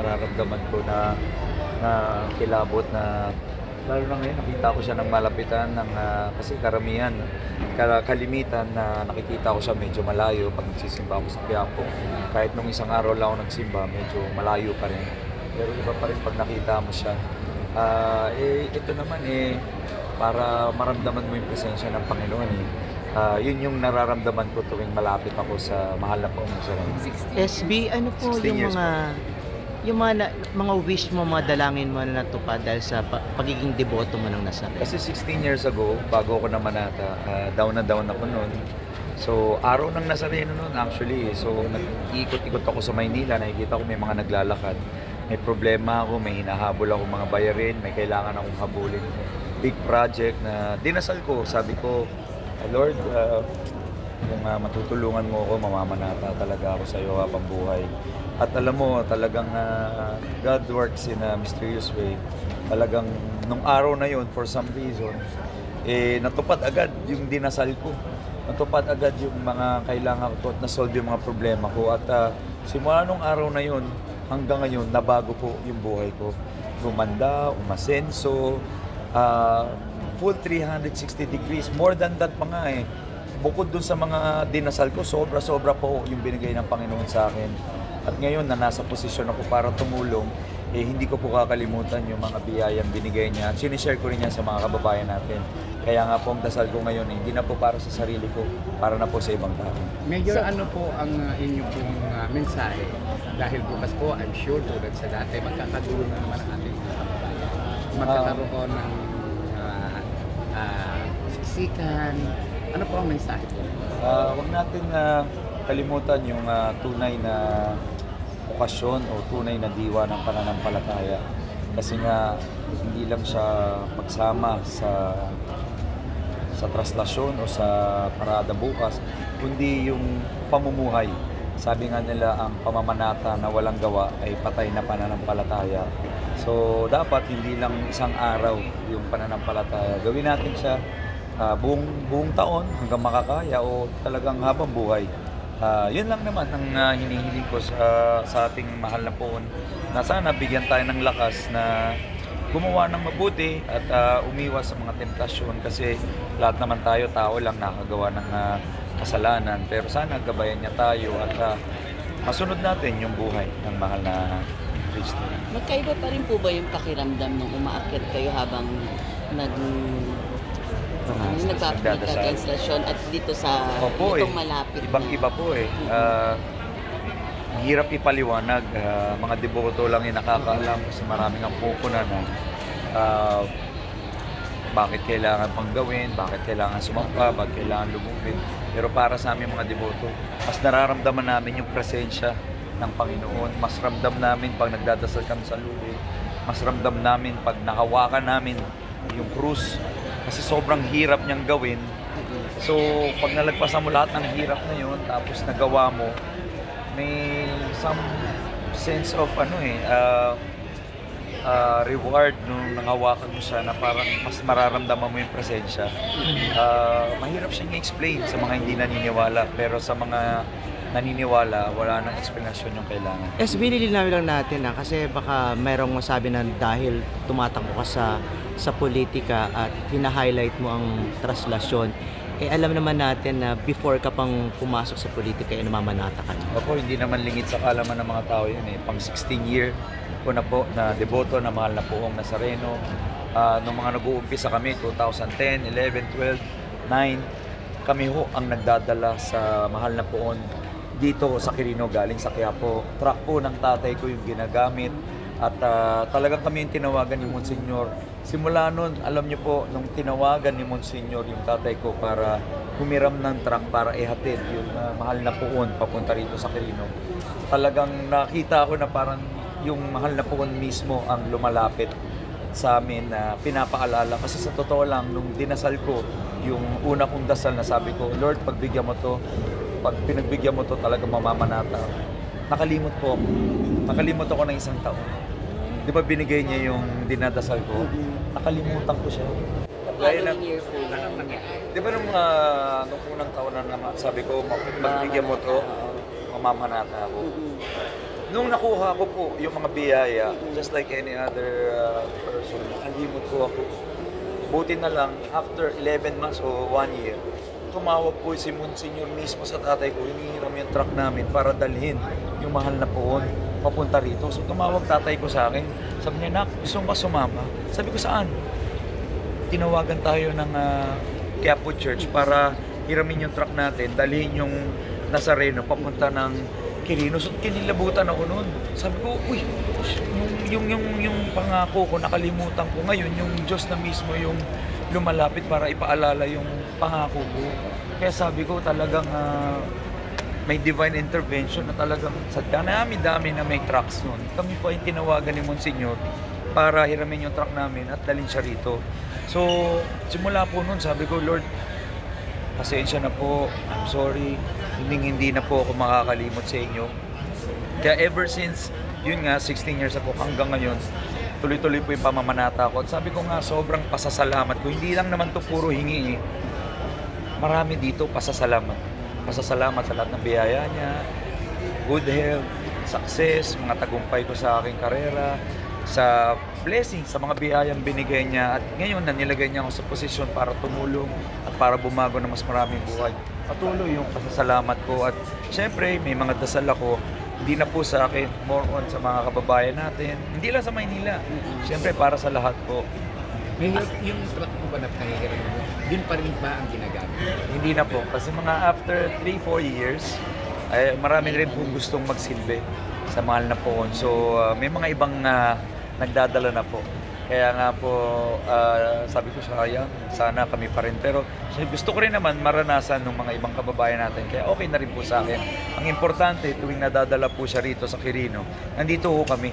nararamdaman ko na kilabot na lalo na ngayon nakita ko siya ng malapitan ng kasi karamihan kalimitan na nakikita ko siya medyo malayo pag nagsisimba ako sa Quiapo. Kahit nung isang araw lang ako nagsimba, medyo malayo pa rin. Pero iba pa rin pag nakita mo siya. Ito naman para maramdaman mo yung presensya ng Panginoon yun yung nararamdaman ko tuwing malapit ako sa mahal na Poong Nazareno. SB, ano po 16 yung years mga wish mo, mga dalangin mo na natupad dahil sa pagiging deboto mo ng Nazareno? Kasi 16 years ago, bago ako na manata, down na down ako noon. So, araw ng Nazareno noon actually. So, nag-iikot-ikot ako sa Maynila, nakikita ko may mga naglalakad. May problema ako, may hinahabol ako mga bayarin, may kailangan akong habulin. Big project na dinasal ko, sabi ko, Lord, kung matutulungan mo ako, mamamanata talaga ako sa iyo habang buhay. At alam mo, talagang God works in a mysterious way. Talagang nung araw na yon, for some reason, natupad agad yung dinasal ko. Natupad agad yung mga kailangan ko at nasolve yung mga problema ko. At simula nung araw na yon, hanggang ngayon, nabago po yung buhay ko. Gumanda, umasenso, full 360 degrees. More than that pa nga Bukod dun sa mga dinasal ko, sobra-sobra po yung binigay ng Panginoon sa akin. At ngayon na nasa posisyon ako para tumulong, hindi ko po kakalimutan yung mga biyayang binigay niya. At sinishare ko rin yan sa mga kababayan natin. Kaya nga po ang dasal ko ngayon, hindi na po para sa sarili ko, para na po sa ibang tao. Major, ano po ang inyo pong mensahe? Dahil bukas po, I'm sure tulad sa dati, magkakagulo na naman ang ating kababayan. Magkakaroon ng siksikan. Ano po ang mensahe po? Huwag natin kalimutan yung tunay na okasyon o tunay na diwa ng pananampalataya. Kasi nga, hindi lang siya magsama sa traslasyon o sa parada bukas, kundi yung pamumuhay. Sabi nga nila, ang pamamanata na walang gawa ay patay na pananampalataya. So, dapat hindi lang isang araw yung pananampalataya. Gawin natin siya buong taon hanggang makakaya o talagang habang buhay. Yun lang naman ang hinihiling ko sa ating mahal na Poon, na sana bigyan tayo ng lakas na gumawa ng mabuti at umiwas sa mga temptasyon, kasi lahat naman tayo, tao lang, nakagawa ng kasalanan. Pero sana gabayan niya tayo at masunod natin yung buhay ng mahal na Kristo. Magkaiba pa rin po ba yung pakiramdam nung umaakyat kayo habang nagpapagkakenslasyon at dito sa itong malapit Ibang-iba po hirap ipaliwanag. Mga deboto lang yung nakakaalam kasi maraming ang pupunan bakit kailangan pang gawin, bakit kailangan sumampa, bakit kailangan lumupit. Pero para sa aming mga deboto, mas nararamdaman namin yung presensya ng Panginoon. Mas ramdam namin pag nagdadasal kami sa lubi. Mas ramdam namin pag nakawakan namin yung krus. Kasi sobrang hirap niyang gawin. So, pag nalagpasan mo lahat ng hirap na yun, tapos nagawa mo, may some sense of reward nung nangawakan mo siya, na parang mas mararamdaman mo yung presensya. Mahirap siyang i-explain sa mga hindi naniniwala, pero sa mga naniniwala, wala nang explanation yung kailangan. SB, nilinawin lang natin kasi baka mayroong masabi na dahil tumatakbo ka sa politika at hina-highlight mo ang traslasyon, alam naman natin na before ka pang pumasok sa politika, namamanata ka na. Ako, hindi naman lingid sa kaalaman ng mga tao yun Pang 16 year ko na po na deboto na mahal na Poong Nazareno. Nung mga nag-uumpisa kami, 2010, 11, 12, 9, kami ho ang nagdadala sa mahal na Poon dito sa Quirino, galing sa Quiapo. Truck po ng tatay ko yung ginagamit. At talagang kami yung tinawagan ni Monsignor. Simula nun, alam niyo po, nung tinawagan ni Monsignor yung tatay ko para humiram ng truck para ihatid yung mahal na Poon papunta rito sa Quirino, talagang nakita ko na parang yung mahal na Poon mismo ang lumalapit sa amin na pinapaalala. Kasi sa totoo lang, nung dinasal ko, yung una kong dasal na sabi ko, Lord, pagbigyan mo to, pag pinagbigyan mo to, talagang mamamanata. Nakalimot po ako. Nakalimot ako ng isang taon. Di ba binigay niya yung dinadasal ko? Nakalimutan ko siya. Gaya ng, di ba nung unang taon na naman, sabi ko, pagbigyan mo to, mamamanata ako. Nung nakuha ko po yung mga biyaya, just like any other person, nakalimot po ako. Buti na lang, after 11 months o 1 year, tumawag po si Monsignor mismo sa tatay ko, hinihiram yung truck namin para dalhin yung mahal na poon papunta rito. So tumawag tatay ko sa akin, sabi niya, "Nak, gusto mo ba sumama?" Sabi ko, "Saan?" Tinawagan tayo ng Quiapo Church para hiramin yung truck natin, dalhin yung Nazareno papunta ng Quirino. So kinilabutan ako noon. Sabi ko, uy, yung pangako ko, nakalimutan ko ngayon, yung Diyos na mismo yung lumalapit para ipaalala yung pangako ko. Kaya sabi ko talagang may divine intervention na talagang sa dami-dami na may trucks noon. Kami po ay tinawagan ni Monsignor para hiramin yung truck namin at dalhin siya rito. So, simula po noon, sabi ko, Lord, pasensya na po, I'm sorry, hindi na po ako makakalimot sa inyo. Kaya ever since, yun nga, 16 years ako hanggang ngayon, tuloy-tuloy po yung pamamanata ko. At sabi ko nga, sobrang pasasalamat ko. Hindi lang naman to puro hingi eh. Marami dito pasasalamat. Pasasalamat sa lahat ng biyaya niya, good health, success, mga tagumpay ko sa aking karera, sa blessing, sa mga biyayang binigay niya. At ngayon na nilagay niya ako sa posisyon para tumulong at para bumago ng mas maraming buhay. Patuloy yung pasasalamat ko. At syempre, may mga dasal ako, hindi na po sa akin, more on sa mga kababayan natin. Hindi lang sa Maynila. Syempre, para sa lahat po. Mayor, yung truck mo ba na pinahihiram mo, din pa rin ba ang ginagamit? Hindi na po. Kasi mga after 3-4 years, ay marami rin po gustong magsilbi sa mahal na poon. So, may mga ibang nagdadala na po. Kaya nga po, sabi ko sayang, sana kami pa rin. Pero gusto ko rin naman maranasan ng mga ibang kababayan natin. Kaya okay na rin po sa akin. Ang importante, tuwing nadadala po siya rito sa Quirino, nandito po kami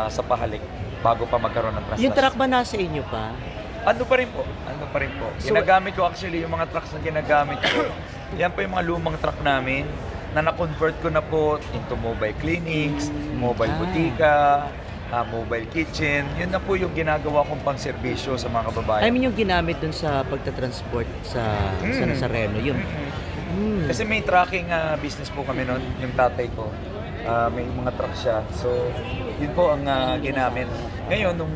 sa pahalik bago pa magkaroon ng trust. Yung truck ba nasa inyo pa? Ano pa rin po. Ano pa rin po. Ginagamit ko actually yung mga trucks na ginagamit ko. Yan po yung mga lumang truck namin na na-convert ko na po into mobile clinics, mobile butika, mobile kitchen. Yun na po yung ginagawa kong pang-serbisyo sa mga kababayan. I mean yung ginamit dun sa pagta-transport sa Nazareno, yun. Kasi may tracking business po kami noon, yung tatay ko. May mga truck siya. So, yun po ang ginamit. Ngayon, nung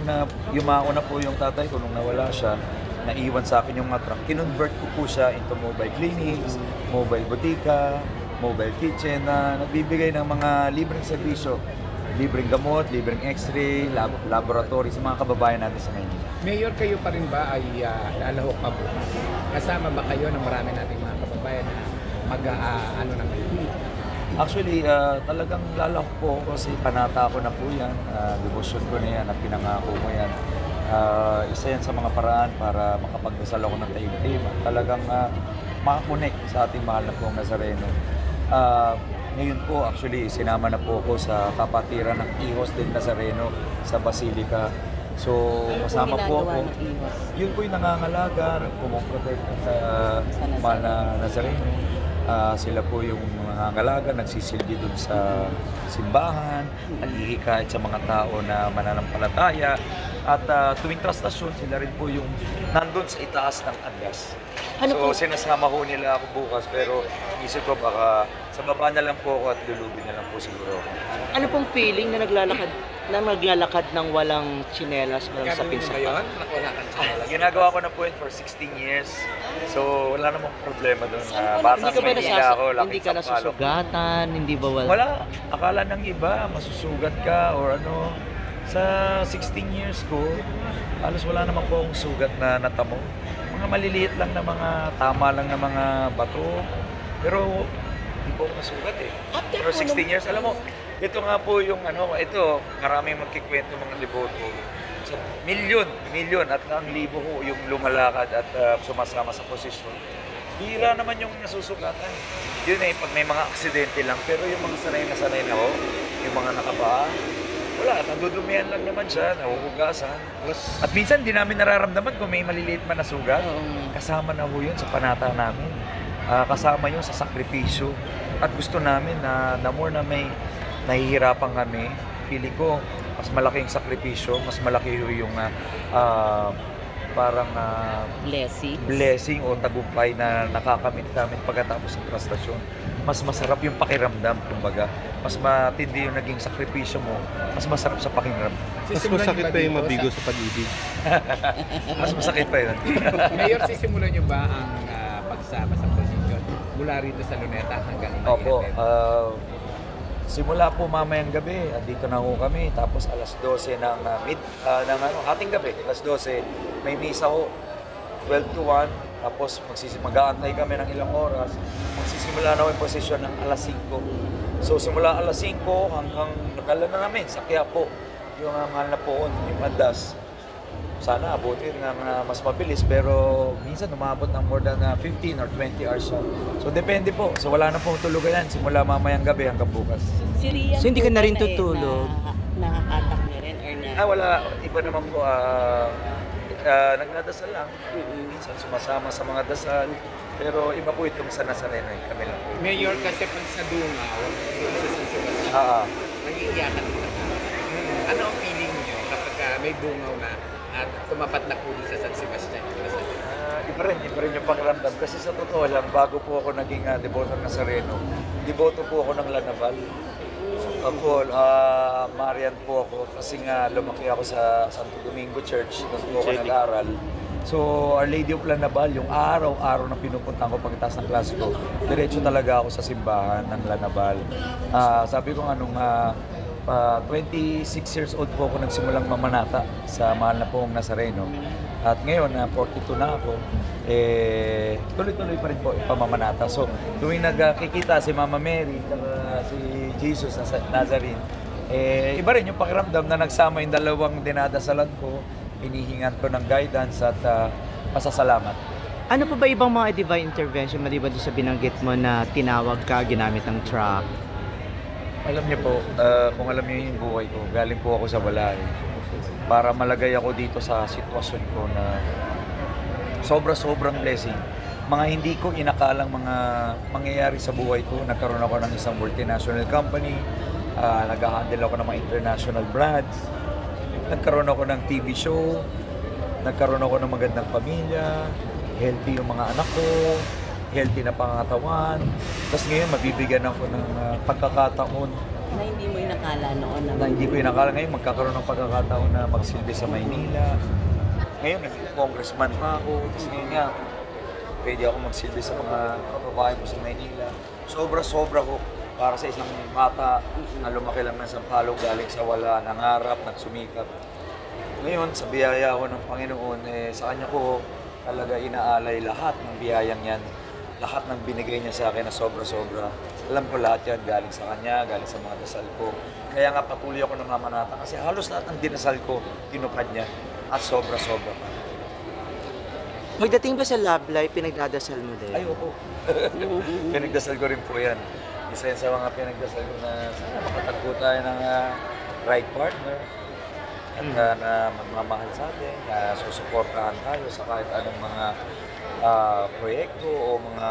yumao na po yung tatay ko, nung nawala siya, naiwan sa akin yung mga truck, kinonvert ko po siya into mobile clinics, mobile butika, mobile kitchen na nagbibigay ng mga libreng serbisyo, libreng gamot, libreng x-ray, laboratory sa mga kababayan natin sa Maynila. Mayor, kayo pa rin ba ay lalahok pa po? Kasama ba kayo ng marami nating mga kababayan na mag-ano ng Actually, talagang lalahok po ako kasi panata ko na po yan, devotion ko na yan at pinangako ko yan. Isa yan sa mga paraan para makapagdasal ako ng taimtim. Talagang makakonect sa ating mahal na pong Nazareno. Ngayon po, actually, sinama na po ako sa kapatiran ng Hijos del Nazareno sa Basilica. So, kasama po ako. Yun po yung nangangalaga, pumuprotekta sa mahal na Nazareno. Sila po yung nangangalaga, nagsisilbi dun sa simbahan, naghihikayat sa mga tao na mananampalataya. At tuwing trastasyon, sila rin po yung nandun sa itaas ng Andas. So, sinasama ho nila ako bukas, pero isip ko baka sa baba na lang po ako at lulubin na lang po siguro ako. Ano pong feeling na naglalakad ng walang tsinelas, walang sapin sa ngayon? Wala kang channel. Ginagawa ko na po yun for 16 years. So, wala namang problema doon. Bata sa Maynila ako, hindi laki ka sa palo. nasusugatan, hindi ba Wala. Akala ng iba, masusugat ka or ano. Sa 16 years ko, halos wala naman po akong sugat na natamo. Mga maliliit lang na mga, tama lang na mga bato. Pero hindi po ako nasugat eh. Pero 16 years, alam mo, ito nga po yung ano, ito, maraming magkikwento mga liboto. So, milyon at ang libo ko yung lumalakad at sumasama sa posisyon. Bira naman yung nasusugatan. Yun eh, pag may mga aksidente lang. Pero yung mga sanay na ako, yung mga nakapaa, wala, nadudumihan lang naman siya, nahuhugasan. At minsan, di namin nararamdaman kung may maliliit man na sugat. Kasama na ho yun sa panata namin. Kasama yun sa sakripisyo. At gusto namin na more na may nahihirapan kami, feeling ko, mas malaking sakripisyo, mas malaki yung parang blessing o tagumpay na nakakamit namin pagkatapos ng prastasyon. mas masarap yung pakiramdam, kumbaga. Mas matindi yung naging sakripisyo mo, mas masarap sa pakiramdam. Mas masakit pa yung mabigo sa pag-ibig. Mas masakit pa yun. Mayor, sisimulan niyo ba ang pagsama sa posisyon mula rito sa Luneta hanggang Opo, Maynila? simula po mamayang gabi, andito na ho kami. Tapos alas 12 ng ating gabi, alas 12, may misa ho, 12 to 1. Tapos mag-aantay kami ng ilang oras. Magsisimula na yung posisyon ng alas 5. So simula alas 5 hanggang nakala na namin sa Quiapo, yung mahal na poon, yung Andas. Sana abutin nga mas mabilis, pero minsan umabot ng more than 15 or 20 hours siya. So depende po. So wala na pong tulugan yan simula mamayang gabi hanggang bukas. Si Rian So, hindi ka po na ba rin tutulog? Nakakatak niya rin or na... Wala. Iba naman po. Nagdadasal lang. Minsan sumasama sa mga dasal. Pero iba po itong sana-sanay na kami lang po. Mayor, kasi pag sa Dungaw, sa San Sebastian, nag-iiyakan din na. Ano ang feeling niyo kapag may dungaw na at tumapat na po sa San Sebastian? Iba rin yung pakiramdam. Kasi sa totoo lang, bago po ako naging deboto ng Nazareno, deboto po ako ng Lanabal. Ako, Marian po ako kasi nga lumaki ako sa Santo Domingo Church, doon po ako nag-aral. So, Our Lady of Lanabal, yung araw-araw na pinupuntahan ko pagkatapos ng klase ko, diretso talaga ako sa simbahan ng Lanabal. Sabi ko nga nung 26 years old po ako nagsimulang mamanata sa mahal na pong Nazareno. At ngayon, 42 na ako, tuloy-tuloy pa rin po pamamanata. So, tuwing nagkikita si Mama Mary, si Jesus na Nazarene, iba rin yung pakiramdam na nagsama yung dalawang dinadasalan ko, hinihingan ko ng guidance at pasasalamat. Ano pa ba ibang mga divine intervention maliban doon sa binanggit mo na tinawag ka, ginamit ng truck? Alam niyo po, kung alam niyo yung buhay ko, galing po ako sa balay para malagay ako dito sa sitwasyon ko na sobrang blessing. Mga hindi ko inakalang mga mangyayari sa buhay ko. Nagkaroon ako ng isang multinational company, nag-handle ako ng mga international brands, nagkaroon ako ng TV show, nagkaroon ako ng magandang pamilya, healthy yung mga anak ko, healthy na pangatawan. Tapos ngayon, mabibigyan ako ng pagkakataon Na hindi mo inakala noon na... na hindi ko inakala. Ngayon, magkakaroon ng pagkakataon na magsilbi sa Maynila. Ngayon, naging congressman pa ako. Tapos ngayon nga, pwede ako magsilbi sa mga kababayan ko sa Maynila. Sobra ko para sa isang bata na lumaki lang ng Sampaloc, galing sa wala, nangarap, nagsumikap. Ngayon, sa biyaya ako ng Panginoon, sa Kanya ko talaga inaalay lahat ng biyayang yan. Lahat ng binigay niya sa akin na sobra-sobra. Alam ko lahat yan galing sa Kanya, galing sa mga dasal ko. Kaya nga patuloy ako namamanata kasi halos lahat ng dinasal ko, tinupad niya at sobra-sobra pa. Pagdating ba sa love life, pinagdadasal mo din? Ay, oo. Pinagdasal ko rin po yan. Isa yan sa mga pinagdasal ko na sana makatagpo tayo ng right partner at na magmamahal sa atin, na susuportahan tayo sa kahit anong mga proyekto o mga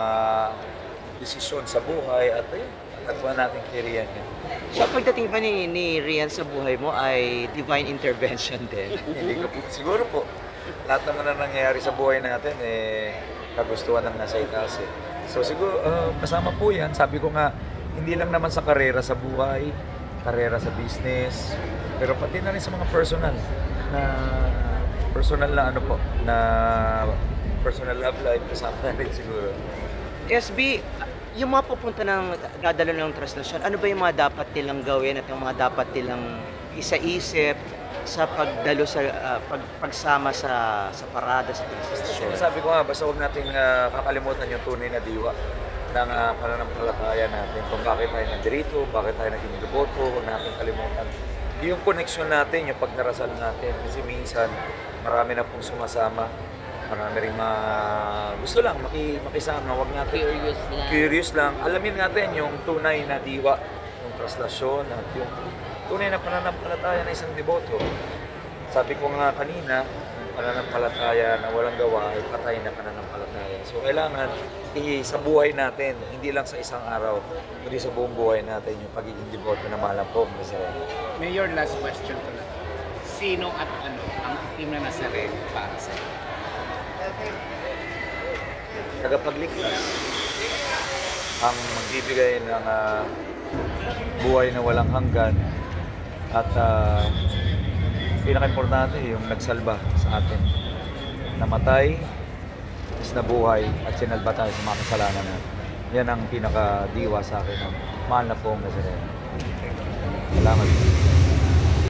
desisyon sa buhay at ayun, tagpuan natin kay Rian yan. So, pagdating ba ni Rian sa buhay mo ay divine intervention din? Hindi ko po, siguro po, lahat naman na nangyayari sa buhay natin, kagustuhan ng nasa itaas eh. So siguro, kasama po yan. Sabi ko nga, hindi lang naman sa karera sa buhay, karera sa business, pero pati na rin sa mga personal na ano po, na personal love life, kasama na rin siguro. SB, yung mga pupunta ng dadalo ng translasyon, ano ba yung mga dapat nilang gawin at yung mga dapat nilang isa-isip sa pagdalo sa pagsama sa parada sa translasyon? Sabi ko nga, basta huwag natin kakalimutan yung tunay na diwa ng pananampalataya natin. Kung bakit tayo nandito, bakit tayo naging deboto, huwag natin kalimutan. Yung connection natin, yung pagdarasal natin. Kasi minsan, marami na pong sumasama. Marami rin gusto lang makisama. Huwag natin curious lang. Alamin natin yung tunay na diwa, yung translasyon at yung tunay na pananampalataya na isang deboto. Sabi ko nga kanina, pananampalataya na walang gawa ay patay na pananampalataya. So kailangan sa buhay natin, hindi lang sa isang araw, kundi sa buong buhay natin yung pagiging deboto na mahal po. Mayor, last question ko lang. Sino at ano ang team na Nazareno para sa iyo? Tagapagligtas. ang magbibigay ng buhay na walang hanggan at pinaka-importante yung nagsalba sa atin. Namatay, is nabuhay at sinalba tayo sa mga kasalanan natin. Yan ang pinaka-diwa sa akin ng mahal na pong Nazareno. Salamat.